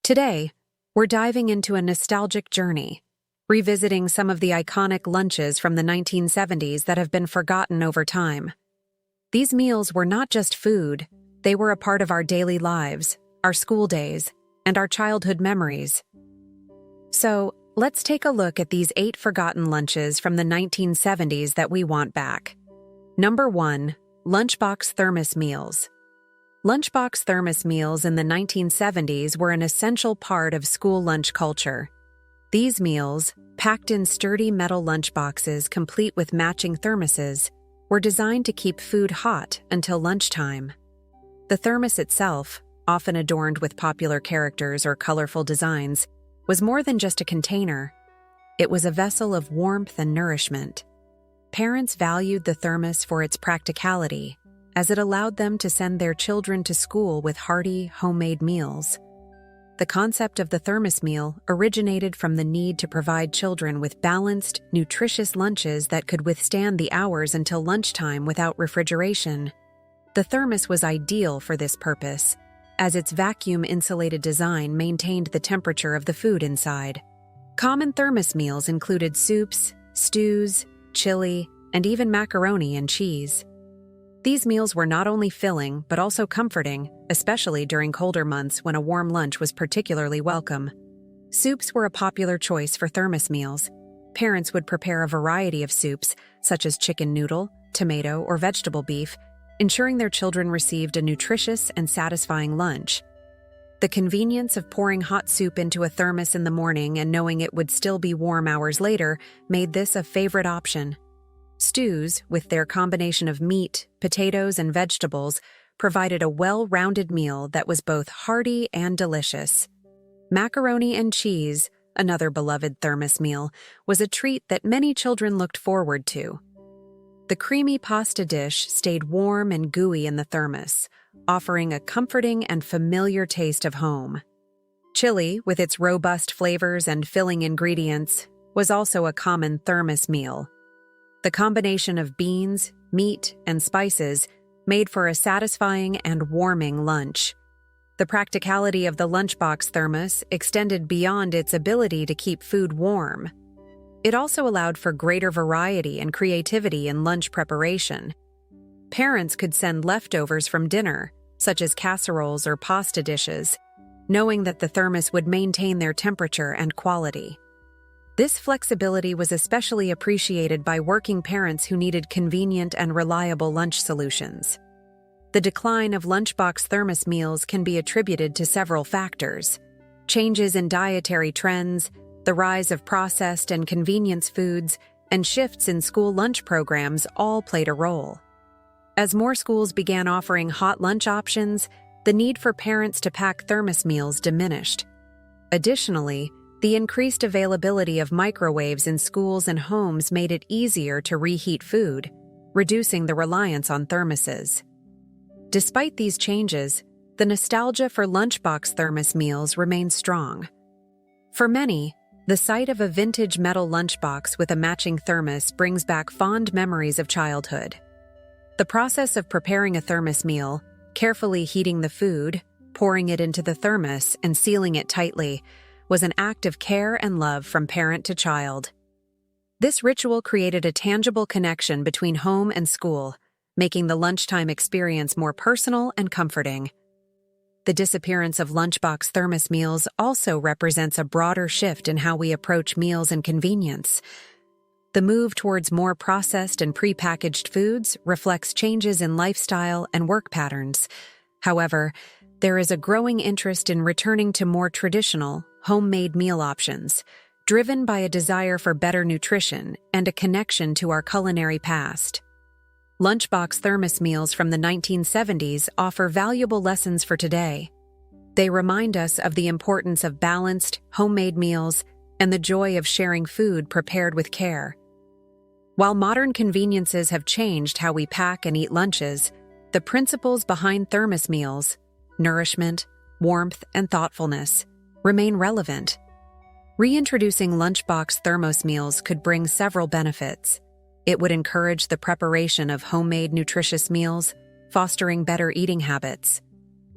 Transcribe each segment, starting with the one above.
Today, we're diving into a nostalgic journey, revisiting some of the iconic lunches from the 1970s that have been forgotten over time. These meals were not just food, they were a part of our daily lives, our school days, and our childhood memories. So, let's take a look at these 8 forgotten lunches from the 1970s that we want back. Number 1. Lunchbox thermos meals. Lunchbox thermos meals in the 1970s were an essential part of school lunch culture. These meals, packed in sturdy metal lunchboxes complete with matching thermoses, were designed to keep food hot until lunchtime. The thermos itself, often adorned with popular characters or colorful designs, was more than just a container. It was a vessel of warmth and nourishment. Parents valued the thermos for its practicality, as it allowed them to send their children to school with hearty, homemade meals. The concept of the thermos meal originated from the need to provide children with balanced, nutritious lunches that could withstand the hours until lunchtime without refrigeration. The thermos was ideal for this purpose, as its vacuum-insulated design maintained the temperature of the food inside. Common thermos meals included soups, stews, chili, and even macaroni and cheese. These meals were not only filling, but also comforting, especially during colder months when a warm lunch was particularly welcome. Soups were a popular choice for thermos meals. Parents would prepare a variety of soups, such as chicken noodle, tomato, or vegetable beef, ensuring their children received a nutritious and satisfying lunch. The convenience of pouring hot soup into a thermos in the morning and knowing it would still be warm hours later made this a favorite option. Stews, with their combination of meat, potatoes, and vegetables, provided a well-rounded meal that was both hearty and delicious. Macaroni and cheese, another beloved thermos meal, was a treat that many children looked forward to. The creamy pasta dish stayed warm and gooey in the thermos, offering a comforting and familiar taste of home. Chili, with its robust flavors and filling ingredients, was also a common thermos meal. The combination of beans, meat, and spices made for a satisfying and warming lunch. The practicality of the lunchbox thermos extended beyond its ability to keep food warm. It also allowed for greater variety and creativity in lunch preparation. Parents could send leftovers from dinner, such as casseroles or pasta dishes, knowing that the thermos would maintain their temperature and quality. This flexibility was especially appreciated by working parents who needed convenient and reliable lunch solutions. The decline of lunchbox thermos meals can be attributed to several factors. Changes in dietary trends, the rise of processed and convenience foods, and shifts in school lunch programs all played a role. As more schools began offering hot lunch options, the need for parents to pack thermos meals diminished. Additionally, the increased availability of microwaves in schools and homes made it easier to reheat food, reducing the reliance on thermoses. Despite these changes, the nostalgia for lunchbox thermos meals remains strong. For many, the sight of a vintage metal lunchbox with a matching thermos brings back fond memories of childhood. The process of preparing a thermos meal, carefully heating the food, pouring it into the thermos, and sealing it tightly, was an act of care and love from parent to child. This ritual created a tangible connection between home and school, making the lunchtime experience more personal and comforting. The disappearance of lunchbox thermos meals also represents a broader shift in how we approach meals and convenience. The move towards more processed and prepackaged foods reflects changes in lifestyle and work patterns. However, there is a growing interest in returning to more traditional, homemade meal options, driven by a desire for better nutrition and a connection to our culinary past. Lunchbox thermos meals from the 1970s offer valuable lessons for today. They remind us of the importance of balanced, homemade meals and the joy of sharing food prepared with care. While modern conveniences have changed how we pack and eat lunches, the principles behind thermos meals, nourishment, warmth, and thoughtfulness, remain relevant. Reintroducing lunchbox thermos meals could bring several benefits. It would encourage the preparation of homemade nutritious meals, fostering better eating habits.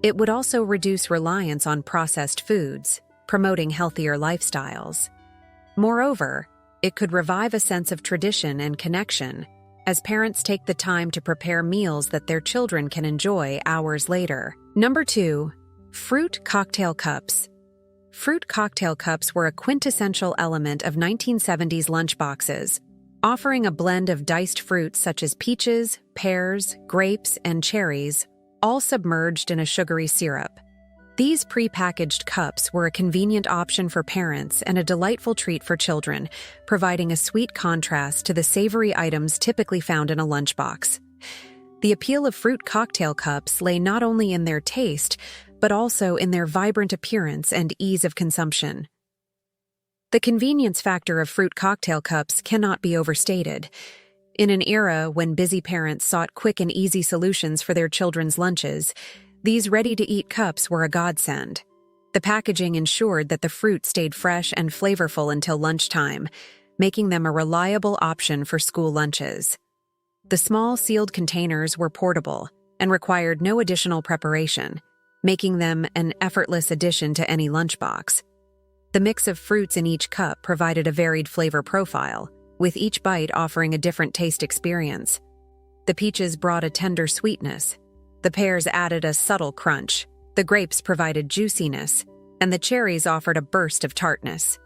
It would also reduce reliance on processed foods, promoting healthier lifestyles. Moreover, it could revive a sense of tradition and connection, as parents take the time to prepare meals that their children can enjoy hours later. Number 2. Fruit cocktail cups. Fruit cocktail cups were a quintessential element of 1970s lunchboxes, offering a blend of diced fruits such as peaches, pears, grapes, and cherries, all submerged in a sugary syrup. These pre-packaged cups were a convenient option for parents and a delightful treat for children, providing a sweet contrast to the savory items typically found in a lunchbox. The appeal of fruit cocktail cups lay not only in their taste, but also in their vibrant appearance and ease of consumption. The convenience factor of fruit cocktail cups cannot be overstated. In an era when busy parents sought quick and easy solutions for their children's lunches, these ready-to-eat cups were a godsend. The packaging ensured that the fruit stayed fresh and flavorful until lunchtime, making them a reliable option for school lunches. The small sealed containers were portable and required no additional preparation, making them an effortless addition to any lunchbox. The mix of fruits in each cup provided a varied flavor profile, with each bite offering a different taste experience. The peaches brought a tender sweetness, the pears added a subtle crunch, the grapes provided juiciness, and the cherries offered a burst of tartness.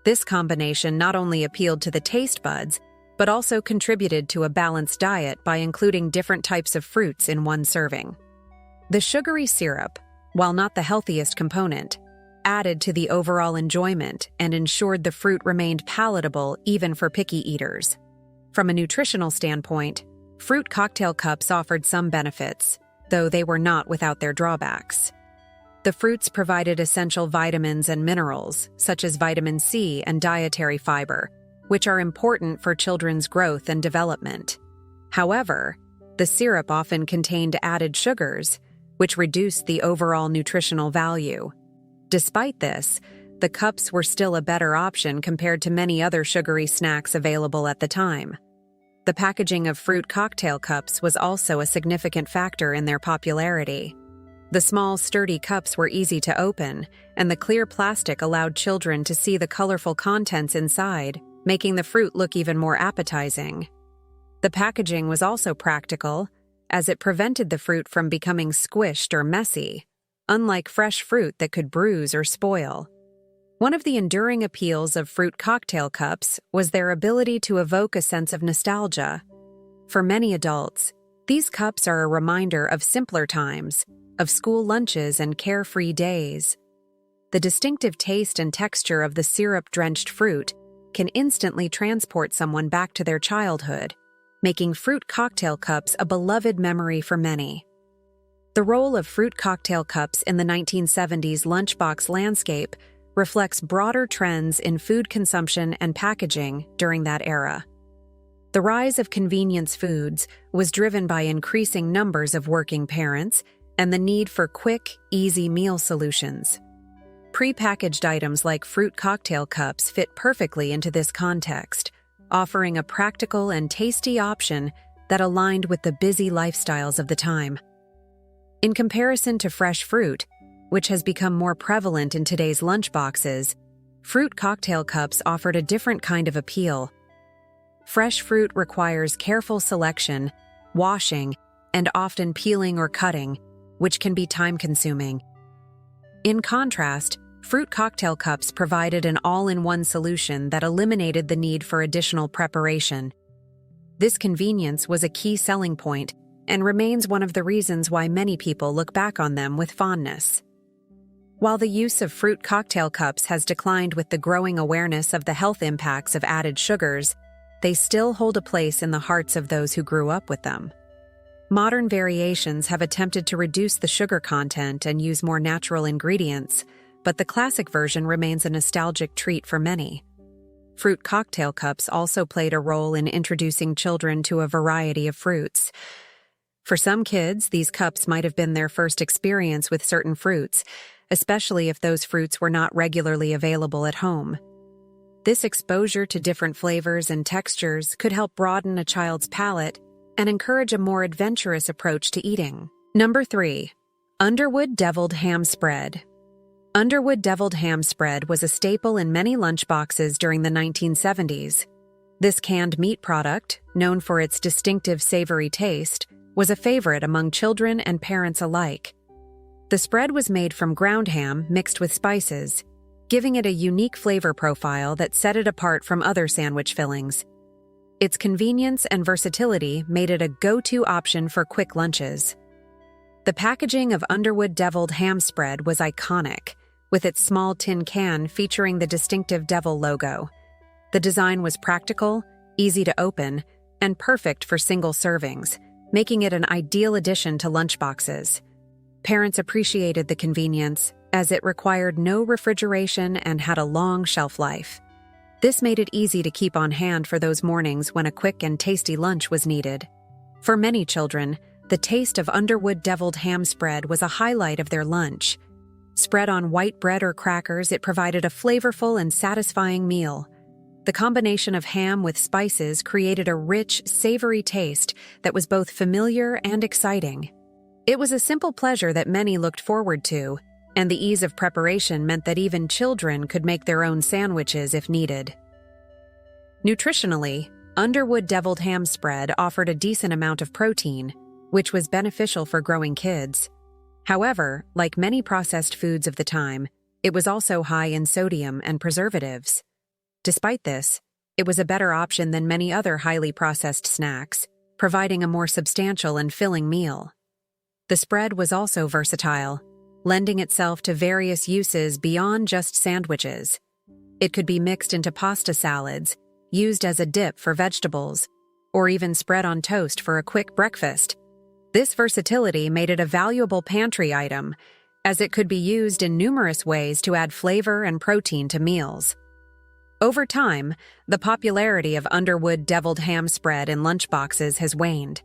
This combination not only appealed to the taste buds, but also contributed to a balanced diet by including different types of fruits in one serving. The sugary syrup, while not the healthiest component, added to the overall enjoyment and ensured the fruit remained palatable even for picky eaters. From a nutritional standpoint, fruit cocktail cups offered some benefits, though they were not without their drawbacks. The fruits provided essential vitamins and minerals, such as vitamin C and dietary fiber, which are important for children's growth and development. However, the syrup often contained added sugars, which reduced the overall nutritional value. Despite this, the cups were still a better option compared to many other sugary snacks available at the time. The packaging of fruit cocktail cups was also a significant factor in their popularity. The small, sturdy cups were easy to open, and the clear plastic allowed children to see the colorful contents inside, making the fruit look even more appetizing. The packaging was also practical, as it prevented the fruit from becoming squished or messy, unlike fresh fruit that could bruise or spoil. One of the enduring appeals of fruit cocktail cups was their ability to evoke a sense of nostalgia. For many adults, these cups are a reminder of simpler times, of school lunches and carefree days. The distinctive taste and texture of the syrup-drenched fruit can instantly transport someone back to their childhood, making fruit cocktail cups a beloved memory for many. The role of fruit cocktail cups in the 1970s lunchbox landscape reflects broader trends in food consumption and packaging during that era. The rise of convenience foods was driven by increasing numbers of working parents and the need for quick, easy meal solutions. Pre-packaged items like fruit cocktail cups fit perfectly into this context, offering a practical and tasty option that aligned with the busy lifestyles of the time. In comparison to fresh fruit, which has become more prevalent in today's lunchboxes, fruit cocktail cups offered a different kind of appeal. Fresh fruit requires careful selection, washing, and often peeling or cutting, which can be time-consuming. In contrast, fruit cocktail cups provided an all-in-one solution that eliminated the need for additional preparation. This convenience was a key selling point and remains one of the reasons why many people look back on them with fondness. While the use of fruit cocktail cups has declined with the growing awareness of the health impacts of added sugars, they still hold a place in the hearts of those who grew up with them. Modern variations have attempted to reduce the sugar content and use more natural ingredients, but the classic version remains a nostalgic treat for many. Fruit cocktail cups also played a role in introducing children to a variety of fruits. For some kids, these cups might have been their first experience with certain fruits, especially if those fruits were not regularly available at home. This exposure to different flavors and textures could help broaden a child's palate and encourage a more adventurous approach to eating. Number 3. Underwood deviled ham spread. Underwood deviled ham spread was a staple in many lunchboxes during the 1970s. This canned meat product, known for its distinctive savory taste, was a favorite among children and parents alike. The spread was made from ground ham mixed with spices, giving it a unique flavor profile that set it apart from other sandwich fillings. Its convenience and versatility made it a go-to option for quick lunches. The packaging of Underwood deviled ham spread was iconic, with its small tin can featuring the distinctive devil logo. The design was practical, easy to open, and perfect for single servings, making it an ideal addition to lunchboxes. Parents appreciated the convenience, as it required no refrigeration and had a long shelf life. This made it easy to keep on hand for those mornings when a quick and tasty lunch was needed. For many children, the taste of Underwood deviled ham spread was a highlight of their lunch. Spread on white bread or crackers, it provided a flavorful and satisfying meal. The combination of ham with spices created a rich, savory taste that was both familiar and exciting. It was a simple pleasure that many looked forward to, and the ease of preparation meant that even children could make their own sandwiches if needed. Nutritionally, Underwood deviled ham spread offered a decent amount of protein, which was beneficial for growing kids. However, like many processed foods of the time, it was also high in sodium and preservatives. Despite this, it was a better option than many other highly processed snacks, providing a more substantial and filling meal. The spread was also versatile, lending itself to various uses beyond just sandwiches. It could be mixed into pasta salads, used as a dip for vegetables, or even spread on toast for a quick breakfast. This versatility made it a valuable pantry item, as it could be used in numerous ways to add flavor and protein to meals. Over time, the popularity of Underwood deviled ham spread in lunchboxes has waned.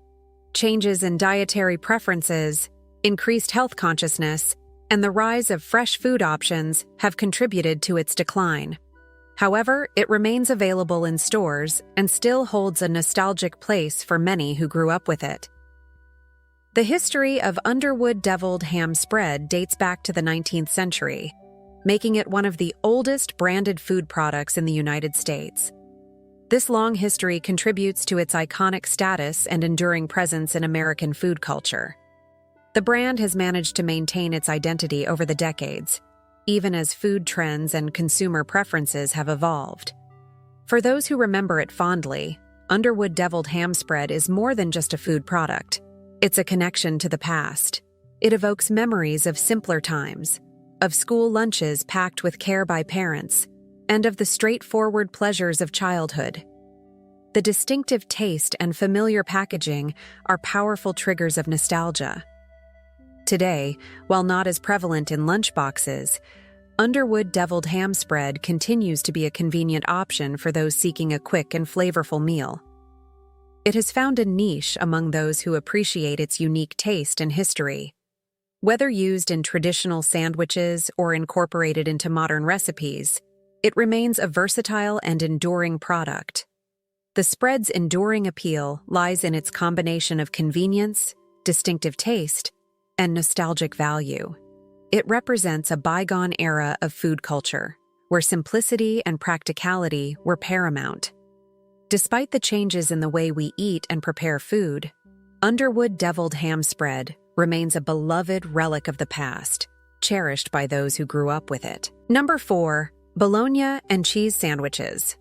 Changes in dietary preferences, increased health consciousness, and the rise of fresh food options have contributed to its decline. However, it remains available in stores and still holds a nostalgic place for many who grew up with it. The history of Underwood deviled ham spread dates back to the 19th century, making it one of the oldest branded food products in the United States. This long history contributes to its iconic status and enduring presence in American food culture. The brand has managed to maintain its identity over the decades, even as food trends and consumer preferences have evolved. For those who remember it fondly, Underwood deviled ham spread is more than just a food product. It's a connection to the past. It evokes memories of simpler times, of school lunches packed with care by parents, and of the straightforward pleasures of childhood. The distinctive taste and familiar packaging are powerful triggers of nostalgia. Today, while not as prevalent in lunchboxes, Underwood deviled ham spread continues to be a convenient option for those seeking a quick and flavorful meal. It has found a niche among those who appreciate its unique taste and history. Whether used in traditional sandwiches or incorporated into modern recipes, it remains a versatile and enduring product. The spread's enduring appeal lies in its combination of convenience, distinctive taste, and nostalgic value. It represents a bygone era of food culture, where simplicity and practicality were paramount. Despite the changes in the way we eat and prepare food, Underwood deviled ham spread remains a beloved relic of the past, cherished by those who grew up with it. Number 4. Bologna and cheese sandwiches.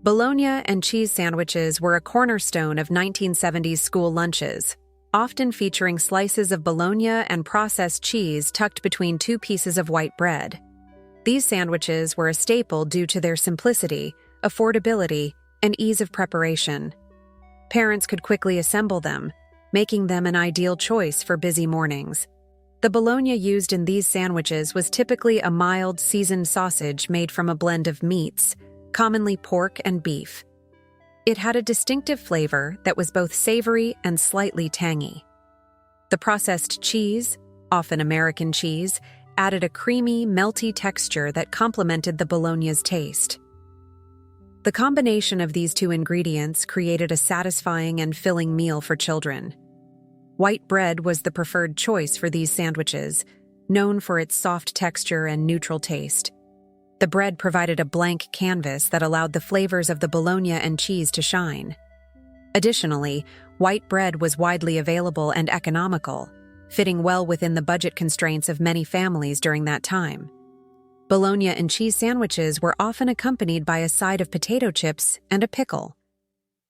Bologna and cheese sandwiches were a cornerstone of 1970s school lunches, often featuring slices of bologna and processed cheese tucked between two pieces of white bread. These sandwiches were a staple due to their simplicity, affordability, and ease of preparation. Parents could quickly assemble them, making them an ideal choice for busy mornings. The bologna used in these sandwiches was typically a mild, seasoned sausage made from a blend of meats, commonly pork and beef. It had a distinctive flavor that was both savory and slightly tangy. The processed cheese, often American cheese, added a creamy, melty texture that complemented the bologna's taste. The combination of these two ingredients created a satisfying and filling meal for children. White bread was the preferred choice for these sandwiches, known for its soft texture and neutral taste. The bread provided a blank canvas that allowed the flavors of the Bologna and cheese to shine. Additionally, white bread was widely available and economical, fitting well within the budget constraints of many families during that time. Bologna and cheese sandwiches were often accompanied by a side of potato chips and a pickle.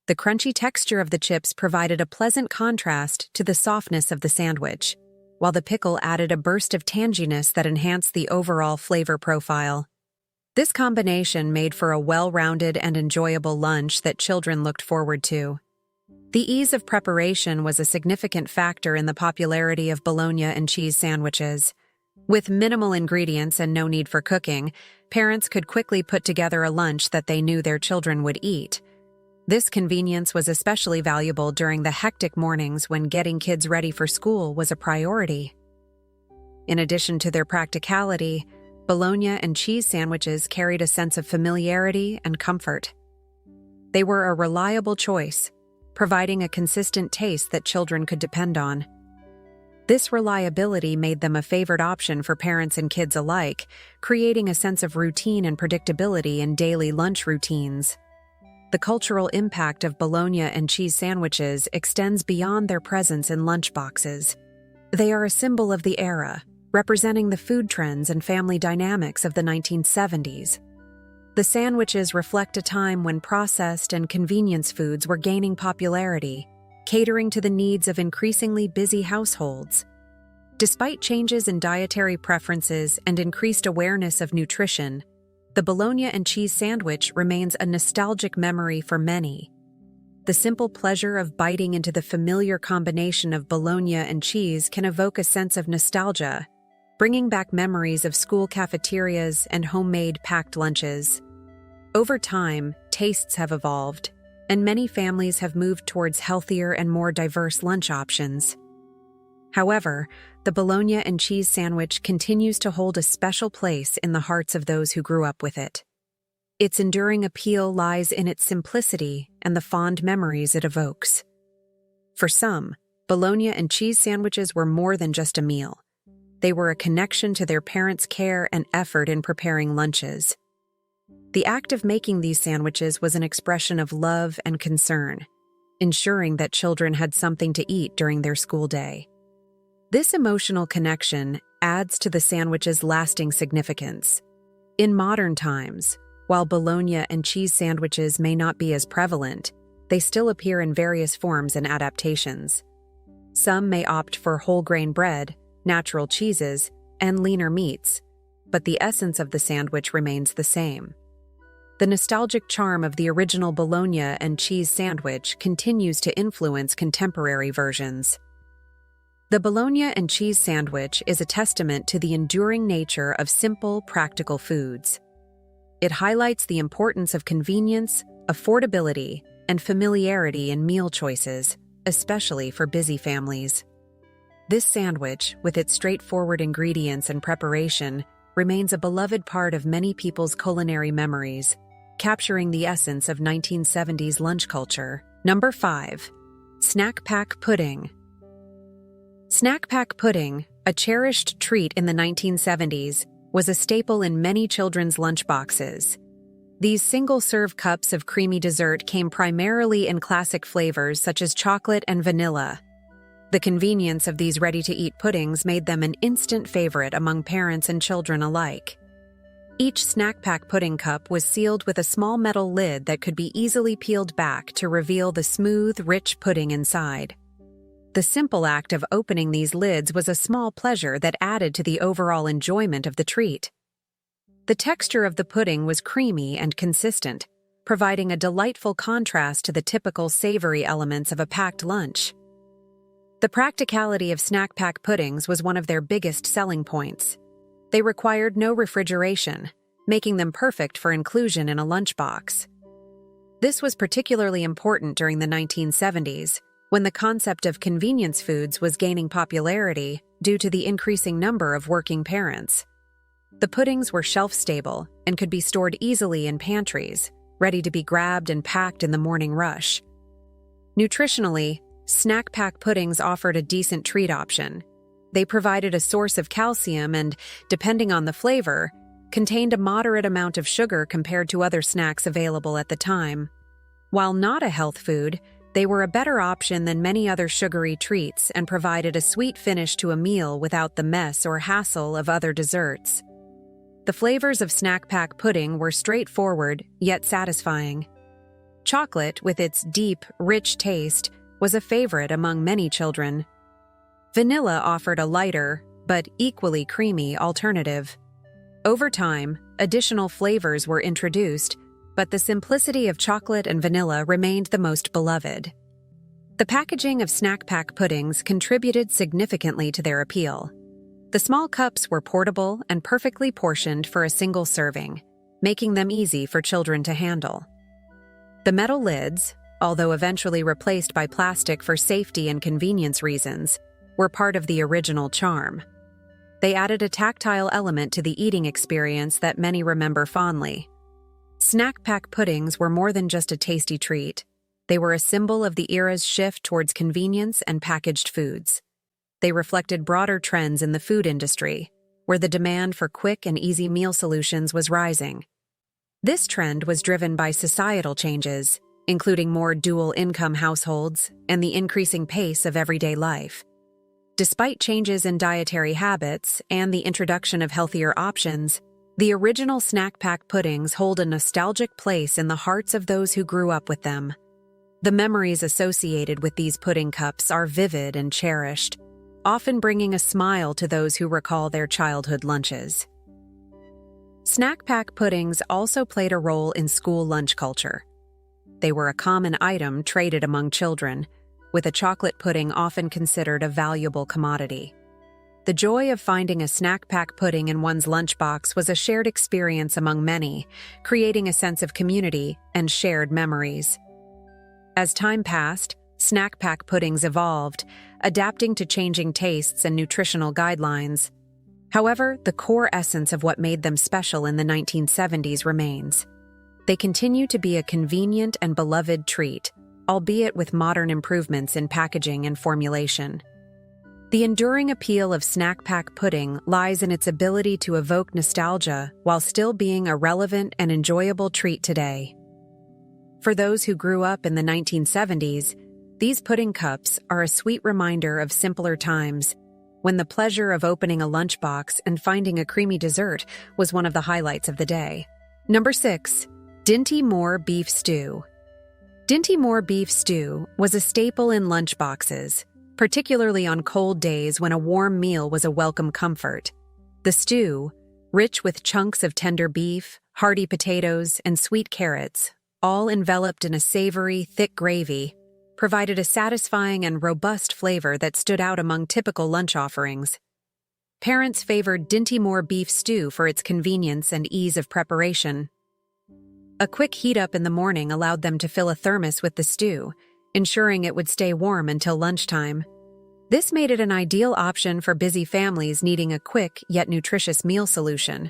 The crunchy texture of the chips provided a pleasant contrast to the softness of the sandwich, while the pickle added a burst of tanginess that enhanced the overall flavor profile. This combination made for a well-rounded and enjoyable lunch that children looked forward to. The ease of preparation was a significant factor in the popularity of Bologna and cheese sandwiches. With minimal ingredients and no need for cooking, parents could quickly put together a lunch that they knew their children would eat. This convenience was especially valuable during the hectic mornings when getting kids ready for school was a priority. In addition to their practicality, Bologna and cheese sandwiches carried a sense of familiarity and comfort. They were a reliable choice, providing a consistent taste that children could depend on. This reliability made them a favored option for parents and kids alike, creating a sense of routine and predictability in daily lunch routines. The cultural impact of Bologna and cheese sandwiches extends beyond their presence in lunchboxes. They are a symbol of the era, representing the food trends and family dynamics of the 1970s. The sandwiches reflect a time when processed and convenience foods were gaining popularity, catering to the needs of increasingly busy households. Despite changes in dietary preferences and increased awareness of nutrition, the Bologna and cheese sandwich remains a nostalgic memory for many. The simple pleasure of biting into the familiar combination of Bologna and cheese can evoke a sense of nostalgia, bringing back memories of school cafeterias and homemade packed lunches. Over time, tastes have evolved, and many families have moved towards healthier and more diverse lunch options. However, the Bologna and cheese sandwich continues to hold a special place in the hearts of those who grew up with it. Its enduring appeal lies in its simplicity and the fond memories it evokes. For some, Bologna and cheese sandwiches were more than just a meal. They were a connection to their parents' care and effort in preparing lunches. The act of making these sandwiches was an expression of love and concern, ensuring that children had something to eat during their school day. This emotional connection adds to the sandwich's lasting significance. In modern times, while Bologna and cheese sandwiches may not be as prevalent, they still appear in various forms and adaptations. Some may opt for whole grain bread, natural cheeses, and leaner meats, but the essence of the sandwich remains the same. The nostalgic charm of the original Bologna and cheese sandwich continues to influence contemporary versions. The Bologna and cheese sandwich is a testament to the enduring nature of simple, practical foods. It highlights the importance of convenience, affordability, and familiarity in meal choices, especially for busy families. This sandwich, with its straightforward ingredients and preparation, remains a beloved part of many people's culinary memories, capturing the essence of 1970s lunch culture. Number 5. Snackpack pudding. Snackpack pudding, a cherished treat in the 1970s, was a staple in many children's lunchboxes. These single-serve cups of creamy dessert came primarily in classic flavors such as chocolate and vanilla. The convenience of these ready-to-eat puddings made them an instant favorite among parents and children alike. Each Snackpack pudding cup was sealed with a small metal lid that could be easily peeled back to reveal the smooth, rich pudding inside. The simple act of opening these lids was a small pleasure that added to the overall enjoyment of the treat. The texture of the pudding was creamy and consistent, providing a delightful contrast to the typical savory elements of a packed lunch. The practicality of Snackpack puddings was one of their biggest selling points. They required no refrigeration, making them perfect for inclusion in a lunchbox. This was particularly important during the 1970s, when the concept of convenience foods was gaining popularity due to the increasing number of working parents. The puddings were shelf-stable and could be stored easily in pantries, ready to be grabbed and packed in the morning rush. Nutritionally, Snackpack puddings offered a decent treat option. They provided a source of calcium and, depending on the flavor, contained a moderate amount of sugar compared to other snacks available at the time. While not a health food, they were a better option than many other sugary treats and provided a sweet finish to a meal without the mess or hassle of other desserts. The flavors of Snackpack pudding were straightforward, yet satisfying. Chocolate, with its deep, rich taste, was a favorite among many children. Vanilla offered a lighter, but equally creamy alternative. Over time, additional flavors were introduced, but the simplicity of chocolate and vanilla remained the most beloved. The packaging of Snackpack puddings contributed significantly to their appeal. The small cups were portable and perfectly portioned for a single serving, making them easy for children to handle. The metal lids, although eventually replaced by plastic for safety and convenience reasons, were part of the original charm. They added a tactile element to the eating experience that many remember fondly. Snackpack puddings were more than just a tasty treat. They were a symbol of the era's shift towards convenience and packaged foods. They reflected broader trends in the food industry, where the demand for quick and easy meal solutions was rising. This trend was driven by societal changes, including more dual-income households and the increasing pace of everyday life. Despite changes in dietary habits and the introduction of healthier options, the original Snackpack puddings hold a nostalgic place in the hearts of those who grew up with them. The memories associated with these pudding cups are vivid and cherished, often bringing a smile to those who recall their childhood lunches. Snackpack puddings also played a role in school lunch culture. They were a common item traded among children, with a chocolate pudding often considered a valuable commodity. The joy of finding a Snackpack pudding in one's lunchbox was a shared experience among many, creating a sense of community and shared memories. As time passed, Snackpack puddings evolved, adapting to changing tastes and nutritional guidelines. However, the core essence of what made them special in the 1970s remains. They continue to be a convenient and beloved treat, albeit with modern improvements in packaging and formulation. The enduring appeal of Snackpack pudding lies in its ability to evoke nostalgia while still being a relevant and enjoyable treat today. For those who grew up in the 1970s, these pudding cups are a sweet reminder of simpler times, when the pleasure of opening a lunchbox and finding a creamy dessert was one of the highlights of the day. Number 6. Dinty Moore Beef Stew. Dinty Moore beef stew was a staple in lunchboxes, particularly on cold days when a warm meal was a welcome comfort. The stew, rich with chunks of tender beef, hearty potatoes, and sweet carrots, all enveloped in a savory, thick gravy, provided a satisfying and robust flavor that stood out among typical lunch offerings. Parents favored Dinty Moore beef stew for its convenience and ease of preparation. A quick heat-up in the morning allowed them to fill a thermos with the stew, ensuring it would stay warm until lunchtime. This made it an ideal option for busy families needing a quick yet nutritious meal solution.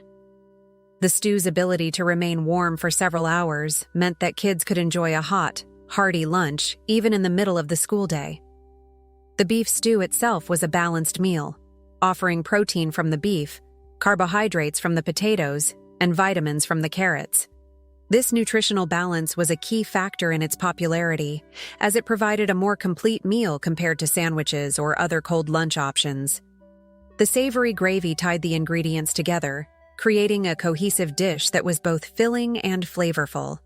The stew's ability to remain warm for several hours meant that kids could enjoy a hot, hearty lunch even in the middle of the school day. The beef stew itself was a balanced meal, offering protein from the beef, carbohydrates from the potatoes, and vitamins from the carrots. This nutritional balance was a key factor in its popularity, as it provided a more complete meal compared to sandwiches or other cold lunch options. The savory gravy tied the ingredients together, creating a cohesive dish that was both filling and flavorful.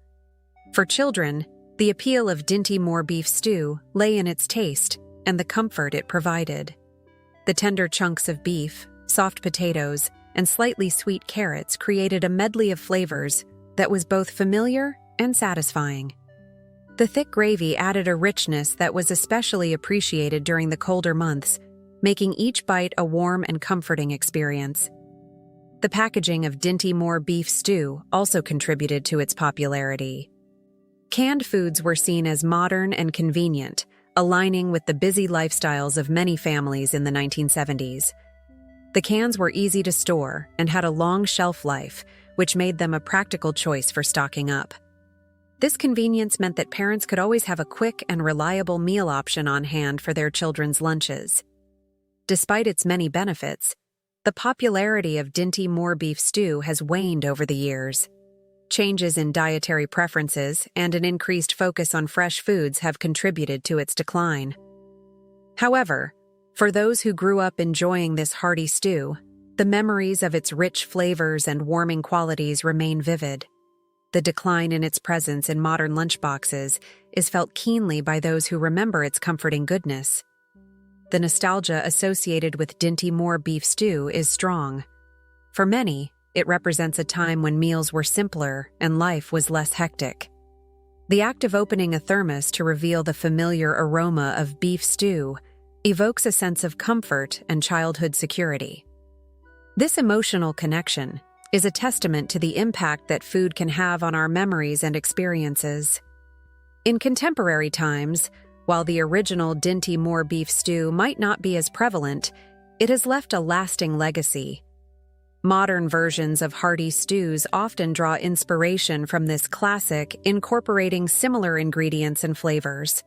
For children, the appeal of Dinty Moore beef stew lay in its taste and the comfort it provided. The tender chunks of beef, soft potatoes, and slightly sweet carrots created a medley of flavors that was both familiar and satisfying. The thick gravy added a richness that was especially appreciated during the colder months, making each bite a warm and comforting experience. The packaging of Dinty Moore beef stew also contributed to its popularity. Canned foods were seen as modern and convenient, aligning with the busy lifestyles of many families in the 1970s. The cans were easy to store and had a long shelf life, which made them a practical choice for stocking up. This convenience meant that parents could always have a quick and reliable meal option on hand for their children's lunches. Despite its many benefits, the popularity of Dinty Moore beef stew has waned over the years. Changes in dietary preferences and an increased focus on fresh foods have contributed to its decline. However, for those who grew up enjoying this hearty stew, the memories of its rich flavors and warming qualities remain vivid. The decline in its presence in modern lunchboxes is felt keenly by those who remember its comforting goodness. The nostalgia associated with Dinty Moore beef stew is strong. For many, it represents a time when meals were simpler and life was less hectic. The act of opening a thermos to reveal the familiar aroma of beef stew evokes a sense of comfort and childhood security. This emotional connection is a testament to the impact that food can have on our memories and experiences. In contemporary times, while the original Dinty Moore beef stew might not be as prevalent, it has left a lasting legacy. Modern versions of hearty stews often draw inspiration from this classic, incorporating similar ingredients and flavors.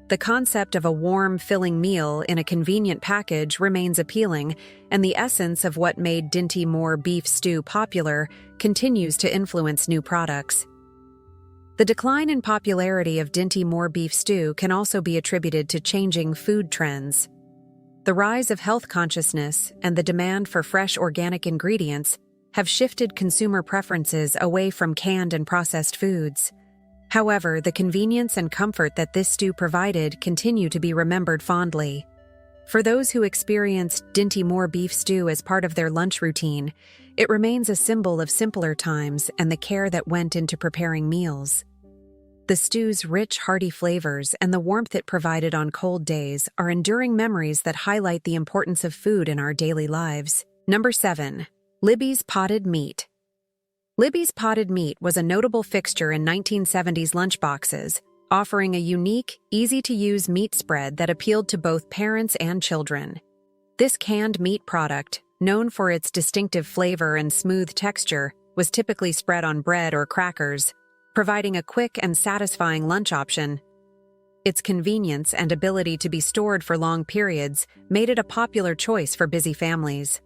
The concept of a warm, filling meal in a convenient package remains appealing, and the essence of what made Dinty Moore beef stew popular continues to influence new products. The decline in popularity of Dinty Moore beef stew can also be attributed to changing food trends. The rise of health consciousness and the demand for fresh organic ingredients have shifted consumer preferences away from canned and processed foods. However, the convenience and comfort that this stew provided continue to be remembered fondly. For those who experienced Dinty Moore beef stew as part of their lunch routine, it remains a symbol of simpler times and the care that went into preparing meals. The stew's rich, hearty flavors and the warmth it provided on cold days are enduring memories that highlight the importance of food in our daily lives. Number 7. Libby's potted meat. Libby's potted meat was a notable fixture in 1970s lunchboxes, offering a unique, easy-to-use meat spread that appealed to both parents and children. This canned meat product, known for its distinctive flavor and smooth texture, was typically spread on bread or crackers, providing a quick and satisfying lunch option. Its convenience and ability to be stored for long periods made it a popular choice for busy families.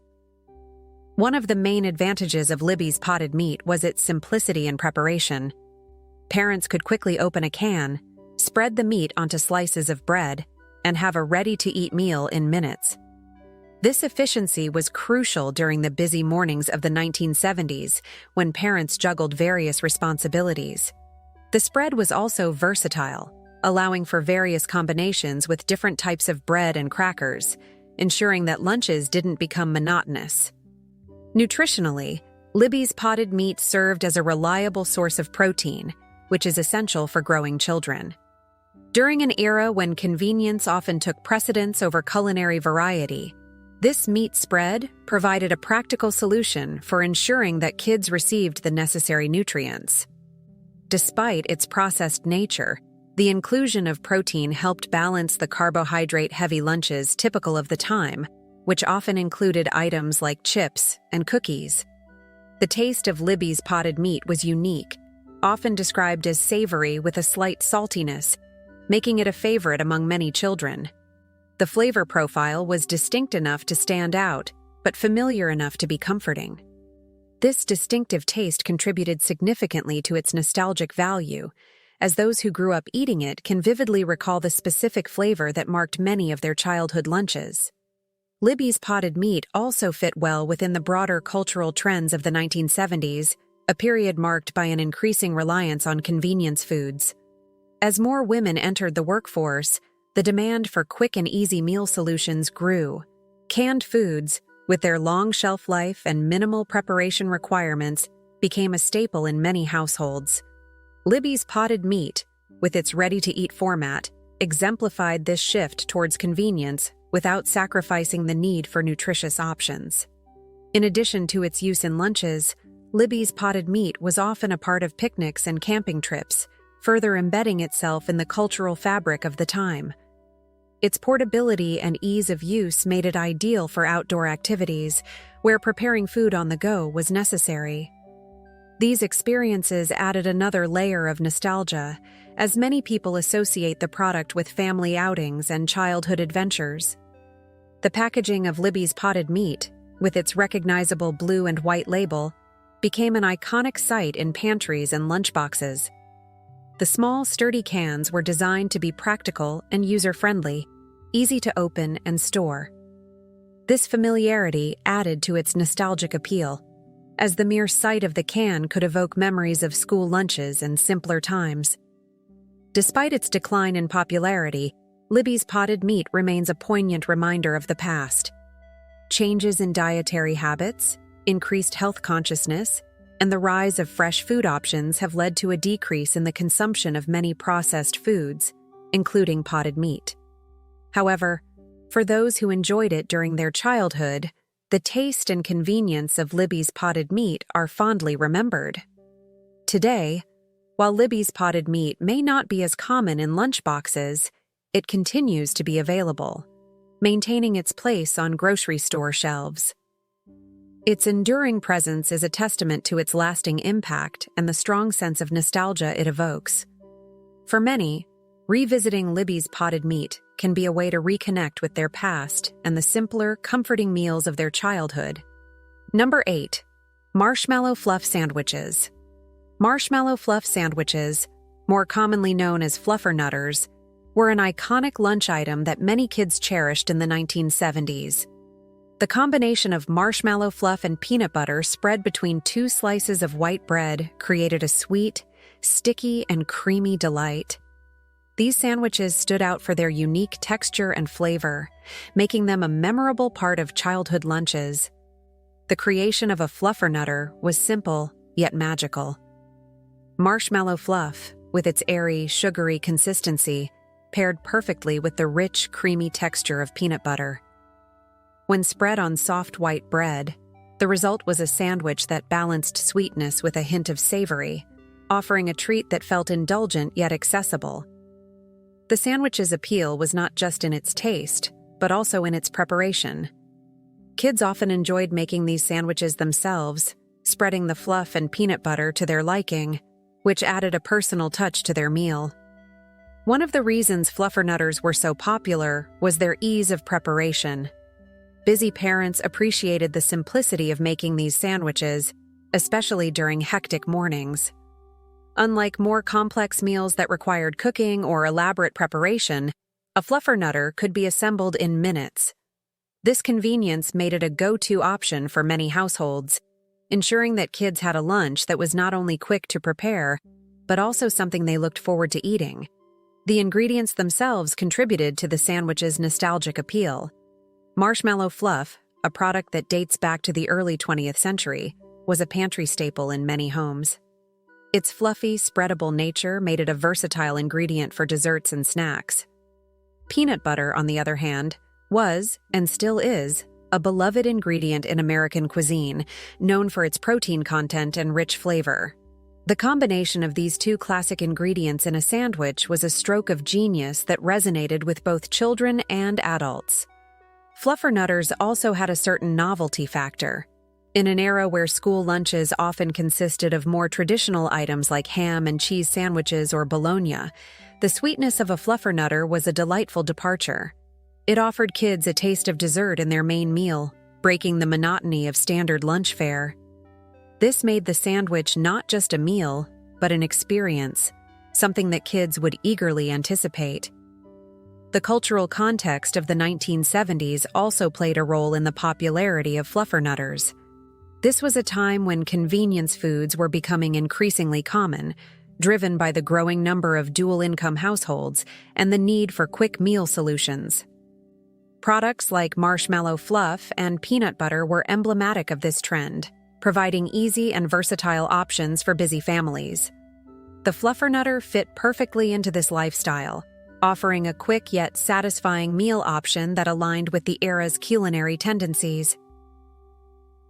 One of the main advantages of Libby's potted meat was its simplicity in preparation. Parents could quickly open a can, spread the meat onto slices of bread, and have a ready-to-eat meal in minutes. This efficiency was crucial during the busy mornings of the 1970s, when parents juggled various responsibilities. The spread was also versatile, allowing for various combinations with different types of bread and crackers, ensuring that lunches didn't become monotonous. Nutritionally, Libby's potted meat served as a reliable source of protein, which is essential for growing children. During an era when convenience often took precedence over culinary variety, this meat spread provided a practical solution for ensuring that kids received the necessary nutrients. Despite its processed nature, the inclusion of protein helped balance the carbohydrate-heavy lunches typical of the time, which often included items like chips and cookies. The taste of Libby's potted meat was unique, often described as savory with a slight saltiness, making it a favorite among many children. The flavor profile was distinct enough to stand out, but familiar enough to be comforting. This distinctive taste contributed significantly to its nostalgic value, as those who grew up eating it can vividly recall the specific flavor that marked many of their childhood lunches. Libby's potted meat also fit well within the broader cultural trends of the 1970s, a period marked by an increasing reliance on convenience foods. As more women entered the workforce, the demand for quick and easy meal solutions grew. Canned foods, with their long shelf life and minimal preparation requirements, became a staple in many households. Libby's potted meat, with its ready-to-eat format, exemplified this shift towards convenience without sacrificing the need for nutritious options. In addition to its use in lunches, Libby's potted meat was often a part of picnics and camping trips, further embedding itself in the cultural fabric of the time. Its portability and ease of use made it ideal for outdoor activities, where preparing food on the go was necessary. These experiences added another layer of nostalgia, as many people associate the product with family outings and childhood adventures. The packaging of Libby's potted meat, with its recognizable blue and white label, became an iconic sight in pantries and lunchboxes. The small, sturdy cans were designed to be practical and user-friendly, easy to open and store. This familiarity added to its nostalgic appeal, as the mere sight of the can could evoke memories of school lunches and simpler times. Despite its decline in popularity, Libby's potted meat remains a poignant reminder of the past. Changes in dietary habits, increased health consciousness, and the rise of fresh food options have led to a decrease in the consumption of many processed foods, including potted meat. However, for those who enjoyed it during their childhood, the taste and convenience of Libby's potted meat are fondly remembered. Today, while Libby's potted meat may not be as common in lunchboxes, it continues to be available, maintaining its place on grocery store shelves. Its enduring presence is a testament to its lasting impact and the strong sense of nostalgia it evokes. For many, revisiting Libby's potted meat can be a way to reconnect with their past and the simpler, comforting meals of their childhood. Number 8. Marshmallow Fluff Sandwiches. Marshmallow Fluff sandwiches, more commonly known as fluffernutters, were an iconic lunch item that many kids cherished in the 1970s. The combination of marshmallow fluff and peanut butter spread between two slices of white bread created a sweet, sticky, and creamy delight. These sandwiches stood out for their unique texture and flavor, making them a memorable part of childhood lunches. The creation of a fluffernutter was simple, yet magical. Marshmallow fluff, with its airy, sugary consistency, paired perfectly with the rich, creamy texture of peanut butter. When spread on soft white bread, the result was a sandwich that balanced sweetness with a hint of savory, offering a treat that felt indulgent yet accessible. The sandwich's appeal was not just in its taste, but also in its preparation. Kids often enjoyed making these sandwiches themselves, spreading the fluff and peanut butter to their liking, which added a personal touch to their meal. One of the reasons fluffernutters were so popular was their ease of preparation. Busy parents appreciated the simplicity of making these sandwiches, especially during hectic mornings. Unlike more complex meals that required cooking or elaborate preparation, a fluffernutter could be assembled in minutes. This convenience made it a go-to option for many households, ensuring that kids had a lunch that was not only quick to prepare, but also something they looked forward to eating. The ingredients themselves contributed to the sandwich's nostalgic appeal. Marshmallow fluff, a product that dates back to the early 20th century, was a pantry staple in many homes. Its fluffy, spreadable nature made it a versatile ingredient for desserts and snacks. Peanut butter, on the other hand, was, and still is, a beloved ingredient in American cuisine, known for its protein content and rich flavor. The combination of these two classic ingredients in a sandwich was a stroke of genius that resonated with both children and adults. Fluffernutters also had a certain novelty factor. In an era where school lunches often consisted of more traditional items like ham and cheese sandwiches or Bolognia, the sweetness of a fluffernutter was a delightful departure. It offered kids a taste of dessert in their main meal, breaking the monotony of standard lunch fare. This made the sandwich not just a meal, but an experience, something that kids would eagerly anticipate. The cultural context of the 1970s also played a role in the popularity of fluffernutters. This was a time when convenience foods were becoming increasingly common, driven by the growing number of dual-income households and the need for quick meal solutions. Products like marshmallow fluff and peanut butter were emblematic of this trend, providing easy and versatile options for busy families. The fluffernutter fit perfectly into this lifestyle, offering a quick yet satisfying meal option that aligned with the era's culinary tendencies.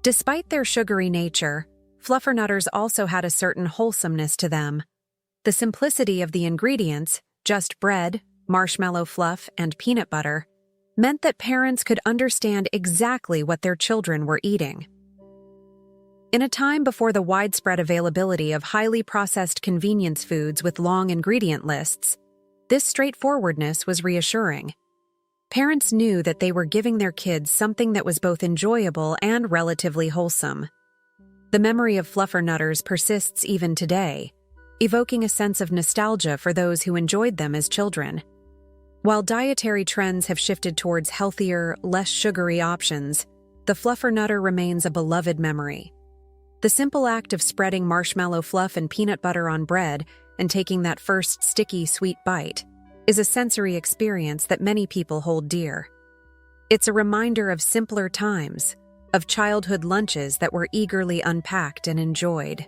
Despite their sugary nature, fluffernutters also had a certain wholesomeness to them. The simplicity of the ingredients, just bread, marshmallow fluff, and peanut butter, meant that parents could understand exactly what their children were eating. In a time before the widespread availability of highly processed convenience foods with long ingredient lists, this straightforwardness was reassuring. Parents knew that they were giving their kids something that was both enjoyable and relatively wholesome. The memory of fluffernutters persists even today, evoking a sense of nostalgia for those who enjoyed them as children. While dietary trends have shifted towards healthier, less sugary options, the fluffernutter remains a beloved memory. The simple act of spreading marshmallow fluff and peanut butter on bread and taking that first sticky, sweet bite is a sensory experience that many people hold dear. It's a reminder of simpler times, of childhood lunches that were eagerly unpacked and enjoyed.